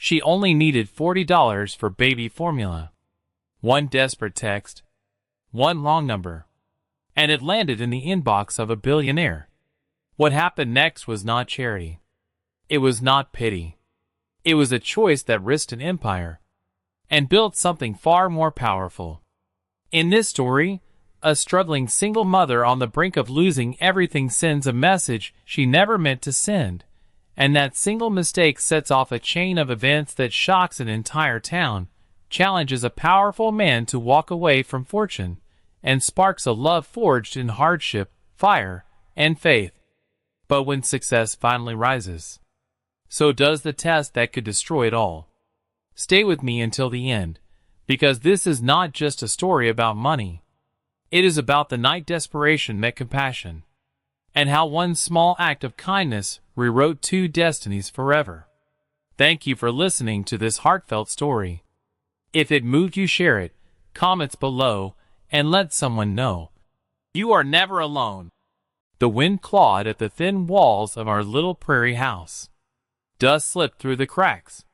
She only needed $40 for baby formula. One desperate text, one long number, and it landed in the inbox of a billionaire. What happened next was not charity. It was not pity. It was a choice that risked an empire and built something far more powerful. In this story, a struggling single mother on the brink of losing everything sends a message she never meant to send, and that single mistake sets off a chain of events that shocks an entire town, challenges a powerful man to walk away from fortune, and sparks a love forged in hardship, fire, and faith. But when success finally rises, so does the test that could destroy it all. Stay with me until the end, because this is not just a story about money. It is about the night desperation met compassion, and how one small act of kindness rewrote two destinies forever. Thank you for listening to this heartfelt story. If it moved you, share it, comments below, and let someone know. You are never alone. The wind clawed at the thin walls of our little prairie house. Dust slipped through the cracks.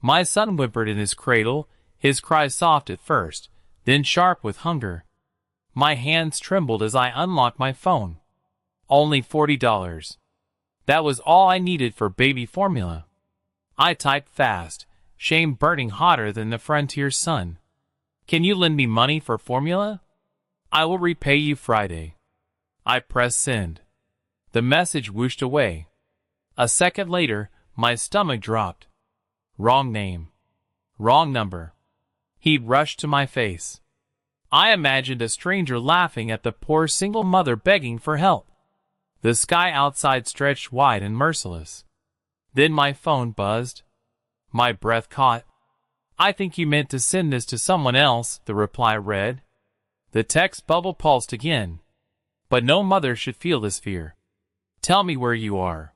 My son whimpered in his cradle, his cry soft at first, then sharp with hunger. My hands trembled as I unlocked my phone. Only $40. That was all I needed for baby formula. I typed fast, shame burning hotter than the frontier sun. Can you lend me money for formula? I will repay you Friday. I pressed send. The message whooshed away. A second later, my stomach dropped. Wrong name. Wrong number. He'd rushed to my face. I imagined a stranger laughing at the poor single mother begging for help. The sky outside stretched wide and merciless. Then my phone buzzed. My breath caught. I think you meant to send this to someone else, the reply read. The text bubble pulsed again. But no mother should feel this fear. Tell me where you are.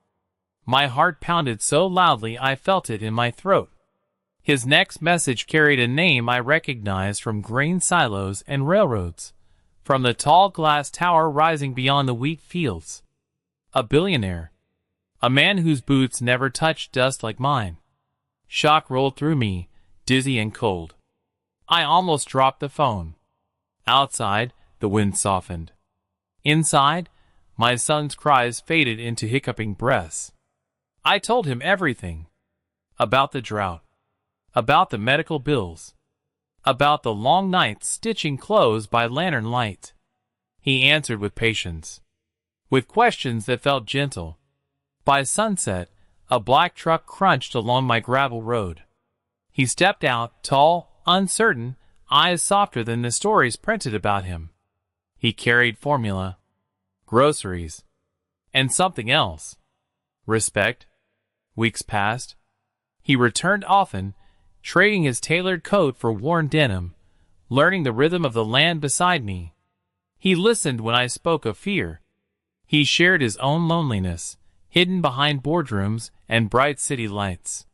My heart pounded so loudly I felt it in my throat. His next message carried a name I recognized from grain silos and railroads, from the tall glass tower rising beyond the wheat fields. A billionaire. A man whose boots never touched dust like mine. Shock rolled through me, dizzy and cold. I almost dropped the phone. Outside, the wind softened. Inside, my son's cries faded into hiccuping breaths. I told him everything. About the drought. About the medical bills. About the long nights stitching clothes by lantern light. He answered with patience, with questions that felt gentle. By sunset, a black truck crunched along my gravel road. He stepped out, tall, uncertain, eyes softer than the stories printed about him. He carried formula, groceries, and something else. Respect. Weeks passed. He returned often, trading his tailored coat for worn denim, learning the rhythm of the land beside me. He listened when I spoke of fear. He shared his own loneliness, hidden behind boardrooms and bright city lights.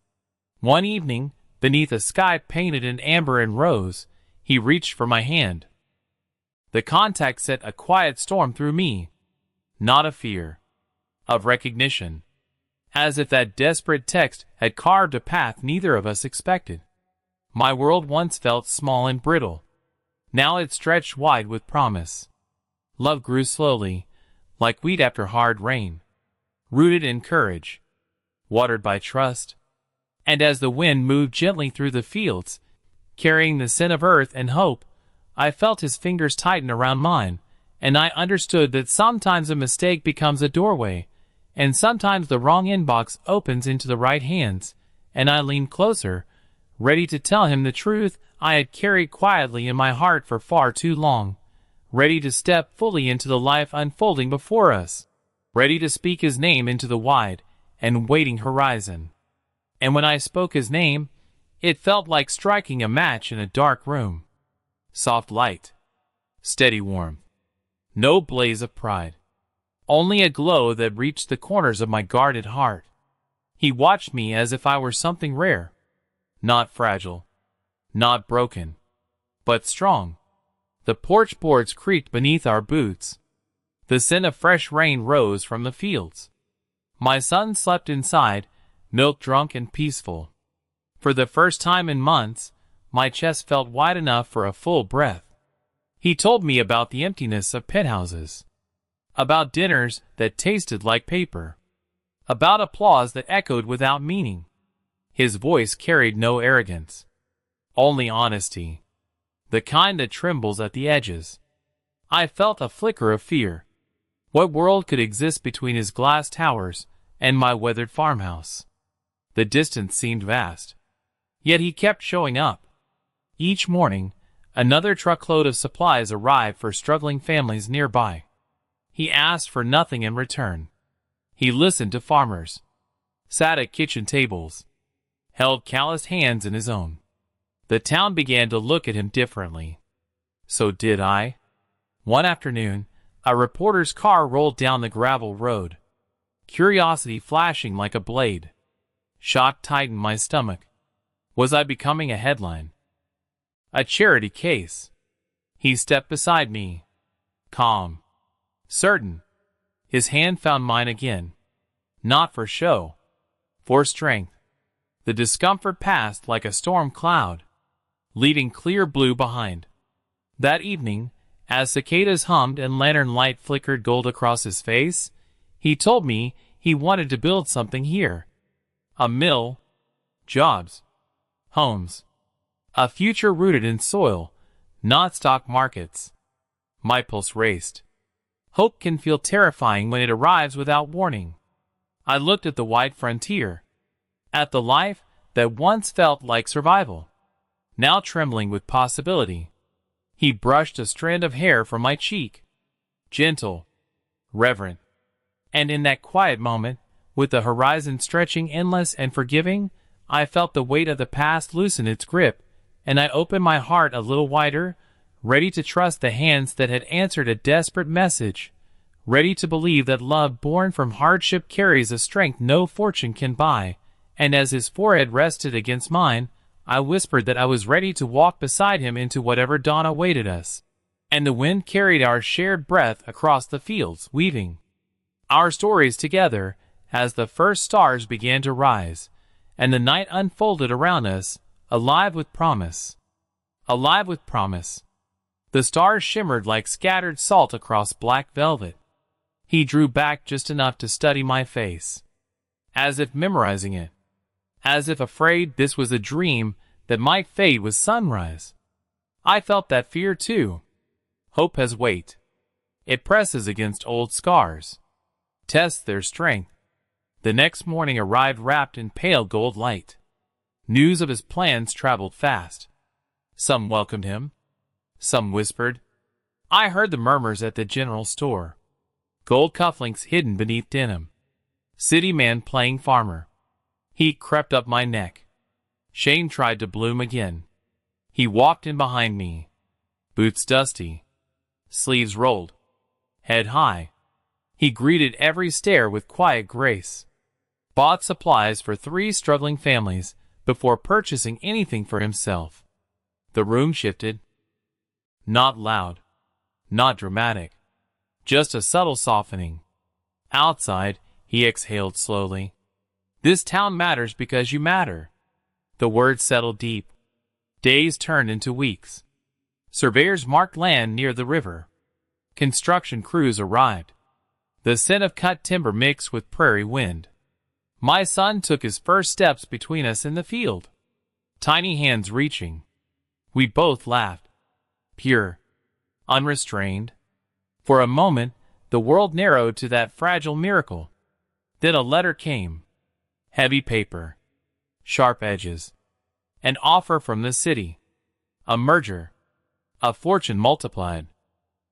One evening, beneath a sky painted in amber and rose, he reached for my hand. The contact set a quiet storm through me. Not of fear, of recognition. As if that desperate text had carved a path neither of us expected. My world once felt small and brittle. Now it stretched wide with promise. Love grew slowly, like wheat after hard rain. Rooted in courage. Watered by trust. And as the wind moved gently through the fields, carrying the scent of earth and hope, I felt his fingers tighten around mine, and I understood that sometimes a mistake becomes a doorway, and sometimes the wrong inbox opens into the right hands, and I leaned closer, ready to tell him the truth I had carried quietly in my heart for far too long, ready to step fully into the life unfolding before us, ready to speak his name into the wide and waiting horizon. And when I spoke his name, it felt like striking a match in a dark room. Soft light. Steady warmth. No blaze of pride. Only a glow that reached the corners of my guarded heart. He watched me as if I were something rare. Not fragile. Not broken. But strong. The porch boards creaked beneath our boots. The scent of fresh rain rose from the fields. My son slept inside, milk-drunk and peaceful. For the first time in months, my chest felt wide enough for a full breath. He told me about the emptiness of penthouses, about dinners that tasted like paper, about applause that echoed without meaning. His voice carried no arrogance, only honesty, the kind that trembles at the edges. I felt a flicker of fear. What world could exist between his glass towers and my weathered farmhouse? The distance seemed vast. Yet he kept showing up. Each morning, another truckload of supplies arrived for struggling families nearby. He asked for nothing in return. He listened to farmers, sat at kitchen tables, held calloused hands in his own. The town began to look at him differently. So did I. One afternoon, a reporter's car rolled down the gravel road, curiosity flashing like a blade. Shock tightened my stomach. Was I becoming a headline? A charity case? He stepped beside me, calm, certain. His hand found mine again. Not for show, for strength. The discomfort passed like a storm cloud, leaving clear blue behind. That evening, as cicadas hummed and lantern light flickered gold across his face, he told me he wanted to build something here. A mill, jobs, homes, a future rooted in soil, not stock markets. My pulse raced. Hope can feel terrifying when it arrives without warning. I looked at the wide frontier, at the life that once felt like survival, now trembling with possibility. He brushed a strand of hair from my cheek, gentle, reverent. And in that quiet moment, with the horizon stretching endless and forgiving, I felt the weight of the past loosen its grip, and I opened my heart a little wider, ready to trust the hands that had answered a desperate message, ready to believe that love born from hardship carries a strength no fortune can buy. And as his forehead rested against mine, I whispered that I was ready to walk beside him into whatever dawn awaited us. And the wind carried our shared breath across the fields, weaving our stories together as the first stars began to rise, and the night unfolded around us, alive with promise. Alive with promise. The stars shimmered like scattered salt across black velvet. He drew back just enough to study my face, as if memorizing it, as if afraid this was a dream that might fade with sunrise. I felt that fear too. Hope has weight. It presses against old scars, tests their strength. The next morning arrived wrapped in pale gold light. News of his plans traveled fast. Some welcomed him, some whispered. I heard the murmurs at the general store. Gold cufflinks hidden beneath denim. City man playing farmer. Heat crept up my neck. Shame tried to bloom again. He walked in behind me, boots dusty, sleeves rolled, head high. He greeted every stare with quiet grace. Bought supplies for 3 struggling families before purchasing anything for himself. The room shifted. Not loud, not dramatic, just a subtle softening. Outside, he exhaled slowly. This town matters because you matter. The words settled deep. Days turned into weeks. Surveyors marked land near the river. Construction crews arrived. The scent of cut timber mixed with prairie wind. My son took his first steps between us in the field. Tiny hands reaching. We both laughed. Pure. Unrestrained. For a moment, the world narrowed to that fragile miracle. Then a letter came. Heavy paper. Sharp edges. An offer from the city. A merger. A fortune multiplied.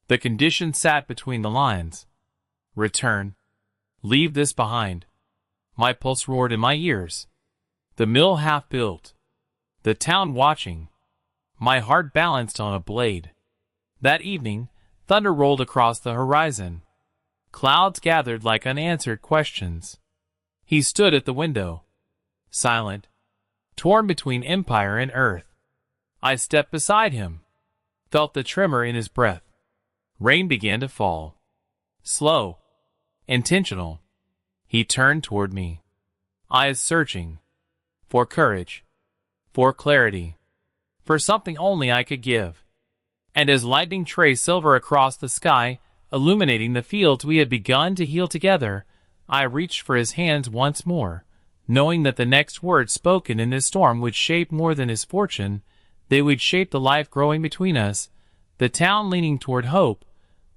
The condition sat between the lines. Return. Leave this behind. My pulse roared in my ears. The mill half built. The town watching. My heart balanced on a blade. That evening, thunder rolled across the horizon. Clouds gathered like unanswered questions. He stood at the window, silent, torn between empire and earth. I stepped beside him, felt the tremor in his breath. Rain began to fall. Slow, intentional. He turned toward me, eyes searching for courage. for clarity, for something only I could give. And as lightning traced silver across the sky, illuminating the fields we had begun to heal together, I reached for his hands once more, knowing that the next words spoken in this storm would shape more than his fortune. They would shape the life growing between us, the town leaning toward hope,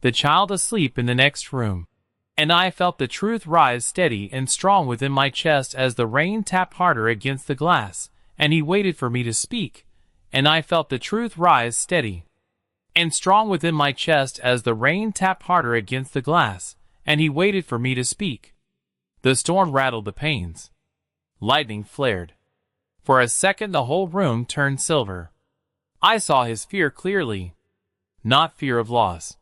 the child asleep in the next room. And I felt the truth rise steady and strong within my chest as the rain tapped harder against the glass, and he waited for me to speak. And I felt the truth rise steady and strong within my chest as the rain tapped harder against the glass, and he waited for me to speak. The storm rattled the panes. Lightning flared. For a second the whole room turned silver. I saw his fear clearly. Not fear of loss.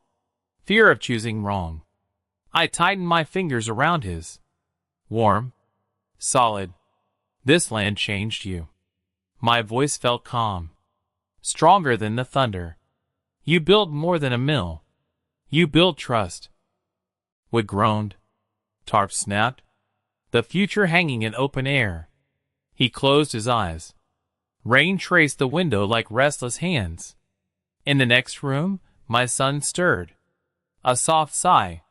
Fear of choosing wrong. I tightened my fingers around his. Warm. Solid. This land changed you. My voice felt calm. Stronger than the thunder. You built more than a mill. You built trust. Wood groaned. Tarp snapped. The future hanging in open air. He closed his eyes. Rain traced the window like restless hands. In the next room, my son stirred. A soft sigh.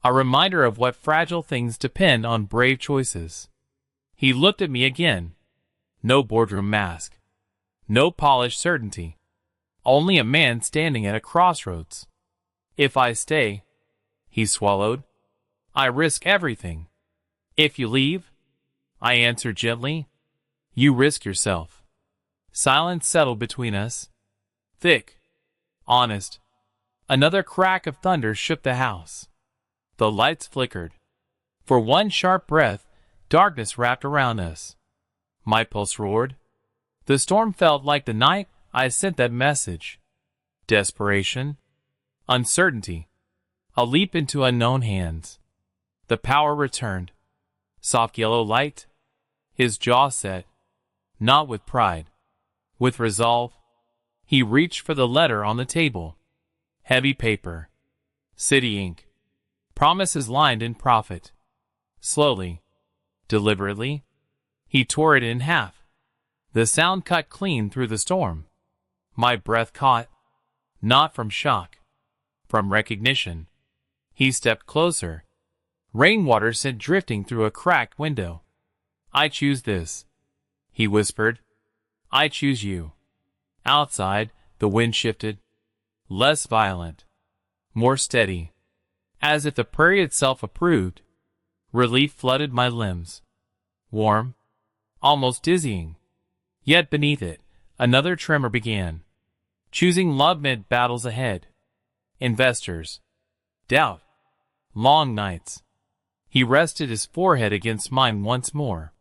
A reminder of what fragile things depend on brave choices. He looked at me again. No boardroom mask. No polished certainty. Only a man standing at a crossroads. If I stay, he swallowed, I risk everything. If you leave, I answered gently, you risk yourself. Silence settled between us. Thick. Honest. Another crack of thunder shook the house. The lights flickered. For one sharp breath, darkness wrapped around us. My pulse roared. The storm felt like the night I sent that message. Desperation. Uncertainty. A leap into unknown hands. The power returned. Soft yellow light. His jaw set. Not with pride. With resolve. He reached for the letter on the table. Heavy paper. City ink. Promises lined in profit. Slowly. Deliberately. He tore it in half. The sound cut clean through the storm. My breath caught. Not from shock. From recognition. He stepped closer. Rainwater sent drifting through a cracked window. I choose this, he whispered. I choose you. Outside, the wind shifted. Less violent. More steady. As if the prairie itself approved. Relief flooded my limbs. Warm. Almost dizzying. Yet beneath it, another tremor began. Choosing love meant battles ahead. Investors. Doubt. Long nights. He rested his forehead against mine once more.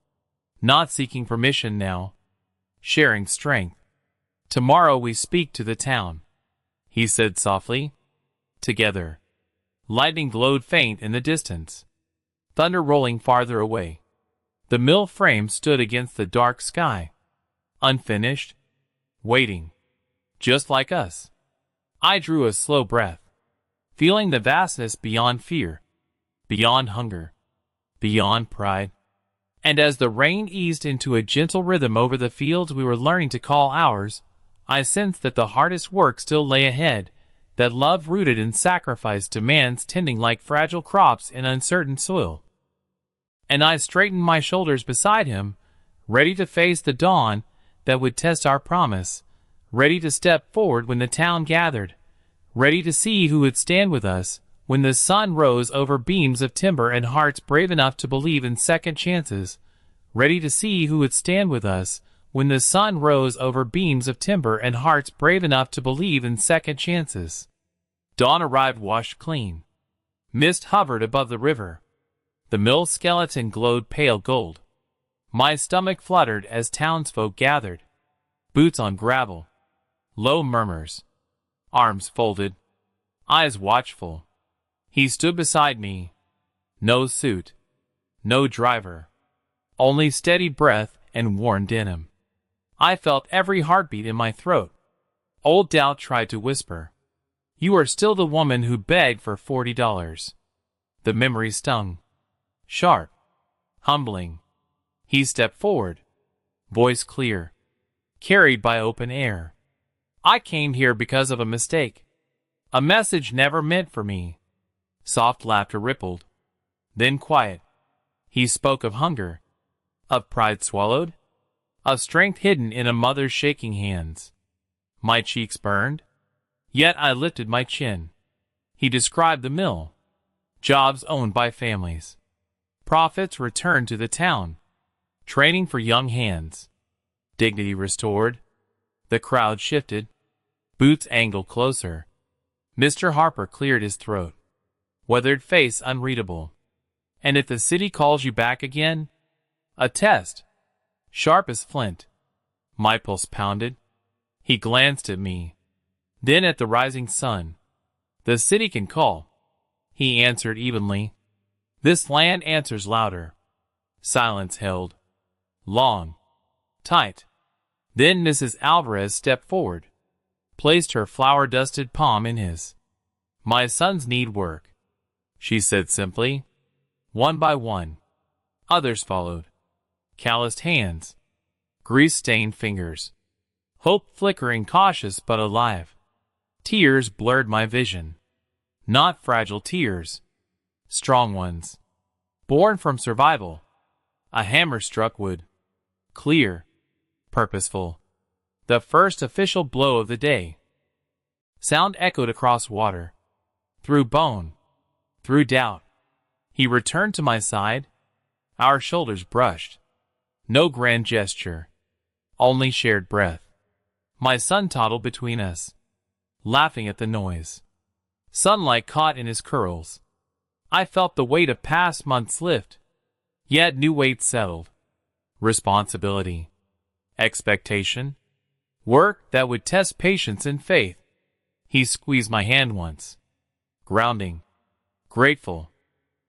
Not seeking permission now. Sharing strength. Tomorrow we speak to the town, he said softly. Together. Lightning glowed faint in the distance. Thunder rolling farther away. The mill frame stood against the dark sky. Unfinished. Waiting. Just like us. I drew a slow breath. Feeling the vastness beyond fear. Beyond hunger. Beyond pride. And as the rain eased into a gentle rhythm over the fields we were learning to call ours, I sensed that the hardest work still lay ahead, that love rooted in sacrifice demands tending like fragile crops in uncertain soil. And I straightened my shoulders beside him, ready to face the dawn that would test our promise, ready to step forward when the town gathered, ready to see who would stand with us when the sun rose over beams of timber and hearts brave enough to believe in second chances, ready to see who would stand with us when the sun rose over beams of timber and hearts brave enough to believe in second chances. Dawn arrived washed clean. Mist hovered above the river. The mill skeleton glowed pale gold. My stomach fluttered as townsfolk gathered. Boots on gravel. Low murmurs. Arms folded. Eyes watchful. He stood beside me. No suit. No driver. Only steady breath and worn denim. I felt every heartbeat in my throat. Old doubt tried to whisper. You are still the woman who begged for $40. The memory stung. Sharp. Humbling. He stepped forward. Voice clear. carried by open air. I came here because of a mistake. A message never meant for me. Soft laughter rippled. Then quiet. He spoke of hunger, of pride swallowed, of strength hidden in a mother's shaking hands. My cheeks burned, yet I lifted my chin. He described the mill, jobs owned by families. Profits returned to the town, training for young hands. Dignity restored. The crowd shifted. Boots angled closer. Mr. Harper cleared his throat. Weathered face unreadable. And if the city calls you back again? A test. Sharp as flint. My pulse pounded. He glanced at me. Then at the rising sun. The city can call. He answered evenly. This land answers louder. Silence held. Long. Tight. Then Mrs. Alvarez stepped forward. Placed her flour-dusted palm in his. My sons need work, she said simply. One by one. Others followed. Calloused hands. Grease-stained fingers. Hope flickering, cautious but alive. Tears blurred my vision. Not fragile tears. Strong ones. Born from survival. A hammer struck wood. Clear. Purposeful. The first official blow of the day. Sound echoed across water. Through bone. Through doubt. He returned to my side. Our shoulders brushed. No grand gesture. Only shared breath. My son toddled between us, laughing at the noise. Sunlight caught in his curls. I felt the weight of past months lift. Yet new weight settled. Responsibility. Expectation. Work that would test patience and faith. He squeezed my hand once. Grounding. Grateful.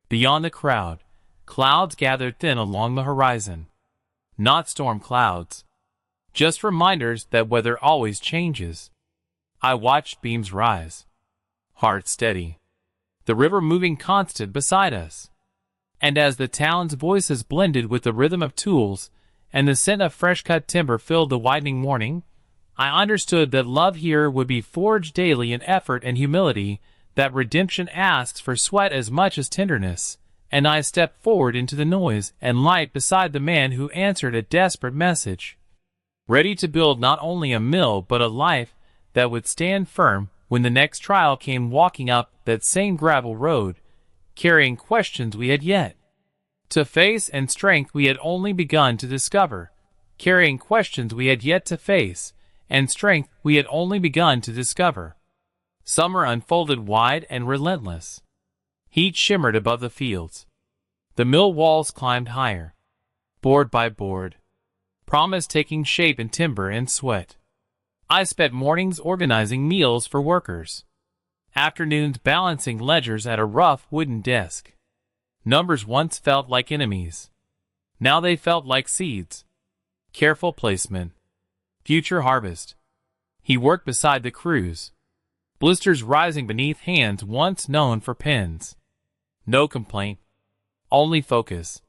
Beyond the crowd, clouds gathered thin along the horizon. Not storm clouds. Just reminders that weather always changes. I watched beams rise. Heart steady. The river moving constant beside us. And as the town's voices blended with the rhythm of tools, and the scent of fresh-cut timber filled the widening morning, I understood that love here would be forged daily in effort and humility, that redemption asks for sweat as much as tenderness, and I stepped forward into the noise and light beside the man who answered a desperate message. Ready to build not only a mill but a life that would stand firm when the next trial came, walking up that same gravel road, carrying questions we had yet to face and strength we had only begun to discover, carrying questions we had yet to face and strength we had only begun to discover. Summer unfolded wide and relentless. Heat shimmered above the fields. The mill walls climbed higher, board by board, promise taking shape in timber and sweat. I spent mornings organizing meals for workers, afternoons balancing ledgers at a rough wooden desk. Numbers once felt like enemies. Now they felt like seeds. Careful placement. Future harvest. He worked beside the crews. Blisters rising beneath hands once known for pens. No complaint. Only focus.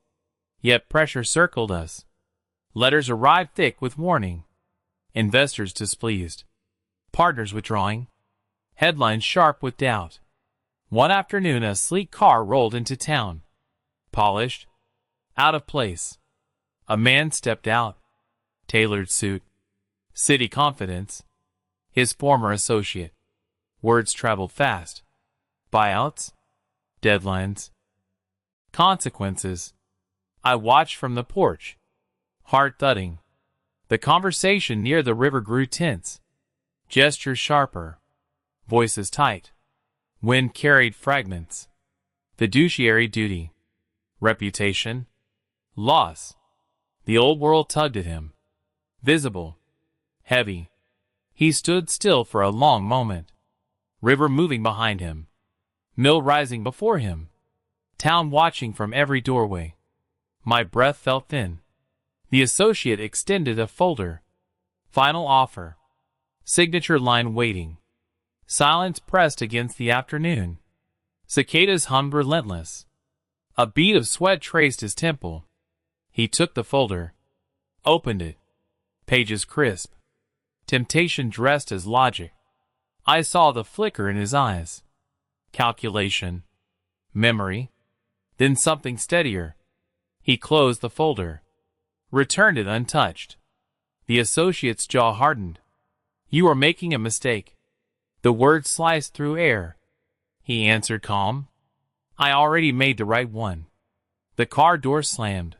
Yet pressure circled us. Letters arrived thick with warning. Investors displeased. Partners withdrawing. Headlines sharp with doubt. One afternoon a sleek car rolled into town. Polished. Out of place. A man stepped out. Tailored suit. City confidence. His former associate. Words traveled fast. Buyouts. Deadlines. Consequences. I watched from the porch. Heart thudding. The conversation near the river grew tense. Gestures sharper. Voices tight. Wind carried fragments. Fiduciary duty. Reputation. Loss. The old world tugged at him. Visible. Heavy. He stood still for a long moment. River moving behind him. Mill rising before him. Town watching from every doorway. My breath felt thin. The associate extended a folder. Final offer. Signature line waiting. Silence pressed against the afternoon. Cicadas hummed relentless. A bead of sweat traced his temple. He took the folder. Opened it. Pages crisp. temptation dressed as logic. I saw the flicker in his eyes. Calculation. Memory. Then something steadier. He closed the folder. Returned it untouched. The associate's jaw hardened. "You are making a mistake." The word sliced through air. He answered calm. "I already made the right one." The car door slammed.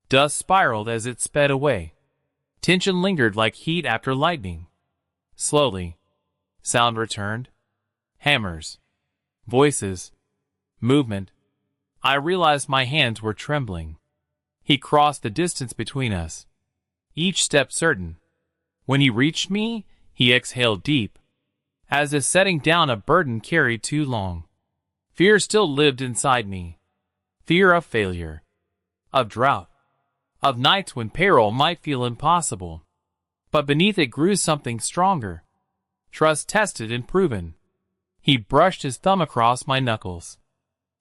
Dust spiraled as it sped away. Tension lingered like heat after lightning. Slowly, sound returned. Hammers. Voices. Movement. I realized my hands were trembling. He crossed the distance between us, each step certain. When he reached me, he exhaled deep, as if setting down a burden carried too long. Fear still lived inside me. Fear of failure, of drought, of nights when payroll might feel impossible. But beneath it grew something stronger, trust tested and proven. He brushed his thumb across my knuckles.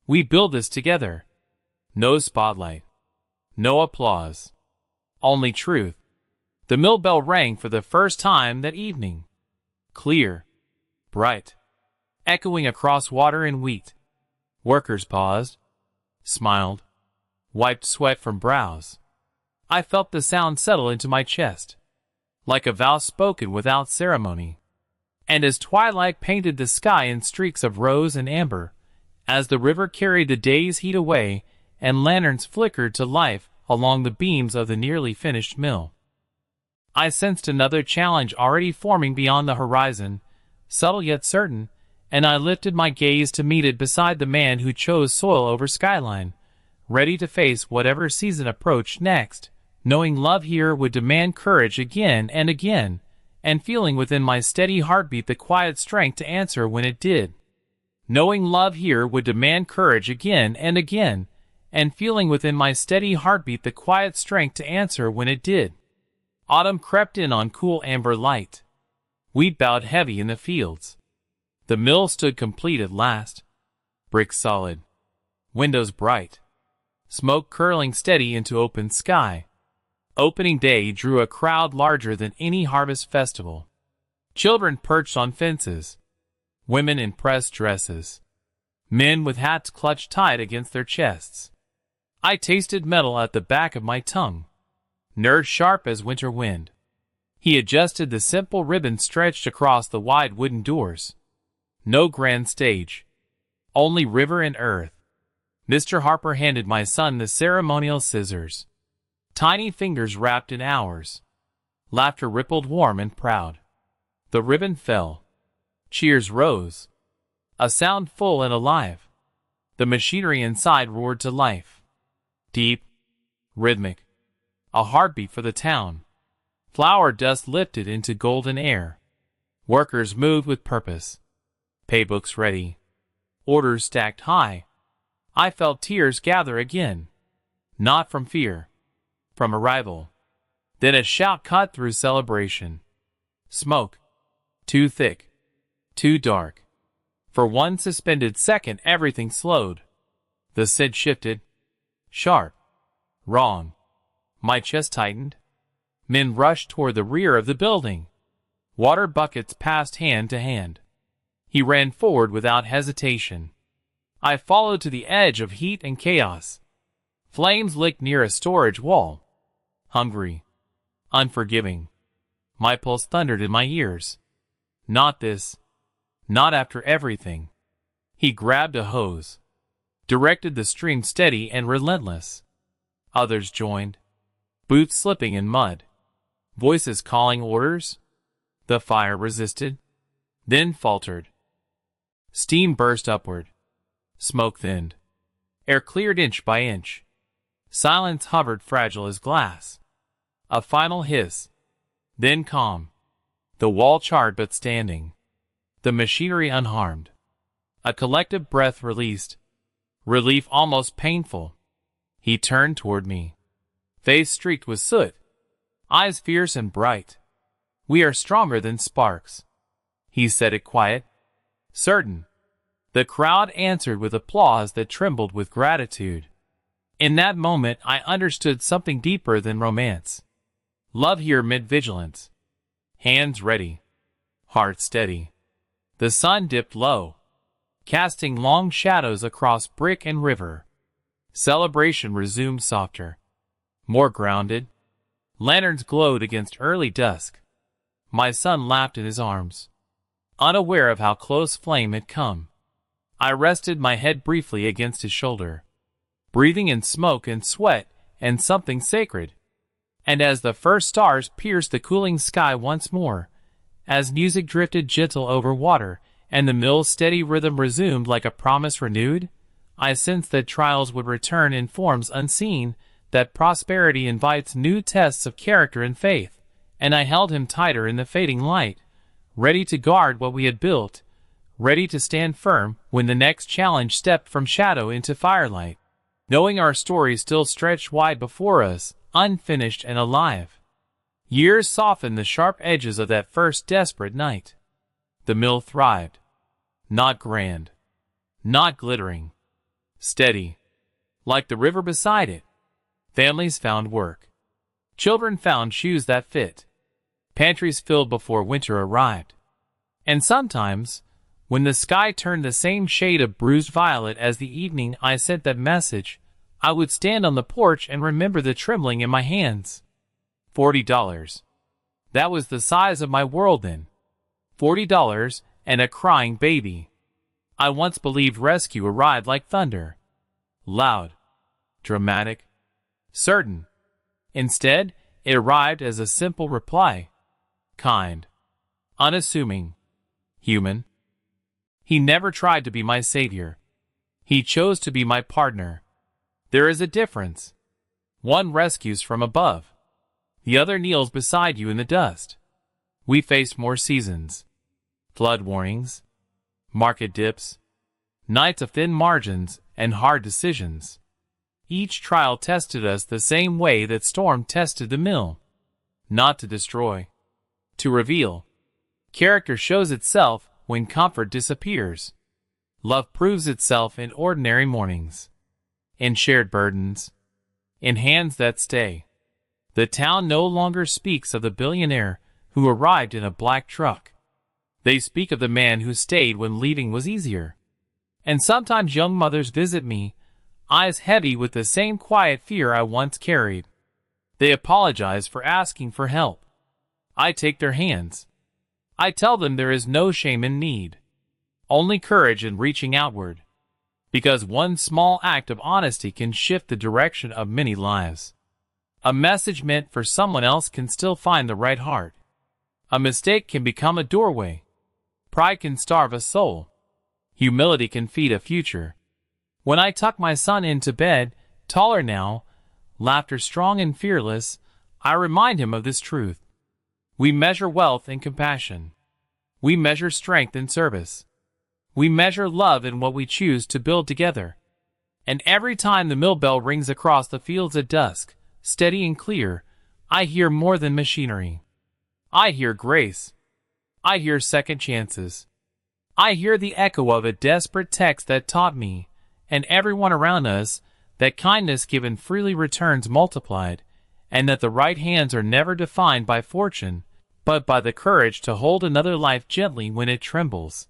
"We build this together." No spotlight. No applause. Only truth. The mill bell rang for the first time that evening. Clear. Bright. Echoing across water and wheat. Workers paused. Smiled. Wiped sweat from brows. I felt the sound settle into my chest, like a vow spoken without ceremony. And as twilight painted the sky in streaks of rose and amber, as the river carried the day's heat away and lanterns flickered to life along the beams of the nearly finished mill, I sensed another challenge already forming beyond the horizon, subtle yet certain, and I lifted my gaze to meet it beside the man who chose soil over skyline, ready to face whatever season approached next, knowing love here would demand courage again, and feeling within my steady heartbeat the quiet strength to answer when it did. Knowing love here would demand courage again, and feeling within my steady heartbeat the quiet strength to answer when it did. Autumn crept in on cool amber light. Wheat bowed heavy in the fields. The mill stood complete at last. Bricks solid. Windows bright. Smoke curling steady into open sky. Opening day drew a crowd larger than any harvest festival. Children perched on fences. Women in pressed dresses. Men with hats clutched tight against their chests. I tasted metal at the back of my tongue. Nerve sharp as winter wind. He adjusted the simple ribbon stretched across the wide wooden doors. No grand stage. Only river and earth. Mr. Harper handed my son the ceremonial scissors. Tiny fingers wrapped in hours. Laughter rippled warm and proud. The ribbon fell. Cheers rose. A sound full and alive. The machinery inside roared to life. Deep. Rhythmic. A heartbeat for the town. Flour dust lifted into golden air. Workers moved with purpose. Paybooks ready. Orders stacked high. I felt tears gather again. Not from fear. From arrival. Then a shout cut through celebration. Smoke. Too thick. Too dark. For one suspended second everything slowed. The scent shifted. Sharp. Wrong. My chest tightened. Men rushed toward the rear of the building. Water buckets passed hand to hand. He ran forward without hesitation. I followed to the edge of heat and chaos. Flames licked near a storage wall. Hungry. Unforgiving. My pulse thundered in my ears. Not this. Not after everything. He grabbed a hose. Directed the stream steady and relentless. Others joined. Boots slipping in mud. Voices calling orders. The fire resisted. Then faltered. Steam burst upward. Smoke thinned. Air cleared inch by inch. Silence hovered fragile as glass. A final hiss. Then calm. The wall charred but standing. The machinery unharmed. A collective breath released. Relief almost painful. He turned toward me. Face streaked with soot. Eyes fierce and bright. "We are stronger than sparks." He said it quiet. Certain. The crowd answered with applause that trembled with gratitude. In that moment I understood something deeper than romance. Love here meant vigilance. Hands ready, heart steady. The sun dipped low, casting long shadows across brick and river. Celebration resumed softer, more grounded. Lanterns glowed against early dusk. My son laughed in his arms, unaware of how close flame had come. I rested my head briefly against his shoulder, breathing in smoke and sweat and something sacred. And as the first stars pierced the cooling sky once more, as music drifted gentle over water and the mill's steady rhythm resumed like a promise renewed, I sensed that trials would return in forms unseen, that prosperity invites new tests of character and faith, and I held him tighter in the fading light, ready to guard what we had built, ready to stand firm when the next challenge stepped from shadow into firelight, knowing our story still stretched wide before us, unfinished and alive. Years softened the sharp edges of that first desperate night. The mill thrived. Not grand, not glittering, steady, like the river beside it. Families found work. Children found shoes that fit. Pantries filled before winter arrived. And sometimes, when the sky turned the same shade of bruised violet as the evening I sent that message, I would stand on the porch and remember the trembling in my hands. $40. That was the size of my world then. $40 and a crying baby. I once believed rescue arrived like thunder. Loud, dramatic, certain. Instead, it arrived as a simple reply. Kind, unassuming, human. He never tried to be my savior. He chose to be my partner. There is a difference. One rescues from above. The other kneels beside you in the dust. We faced more seasons. Flood warnings, market dips, nights of thin margins and hard decisions. Each trial tested us the same way that storm tested the mill. Not to destroy, to reveal. Character shows itself when comfort disappears. Love proves itself in ordinary mornings, in shared burdens, in hands that stay. The town no longer speaks of the billionaire who arrived in a black truck. They speak of the man who stayed when leaving was easier. And sometimes young mothers visit me, eyes heavy with the same quiet fear I once carried. They apologize for asking for help. I take their hands. I tell them there is no shame in need, only courage in reaching outward. Because one small act of honesty can shift the direction of many lives. A message meant for someone else can still find the right heart. A mistake can become a doorway. Pride can starve a soul. Humility can feed a future. When I tuck my son into bed, taller now, laughter strong and fearless, I remind him of this truth. We measure wealth in compassion. We measure strength in service. We measure love in what we choose to build together. And every time the mill bell rings across the fields at dusk, steady and clear, I hear more than machinery. I hear grace. I hear second chances. I hear the echo of a desperate text that taught me, and everyone around us, that kindness given freely returns multiplied, and that the right hands are never defined by fortune, but by the courage to hold another life gently when it trembles.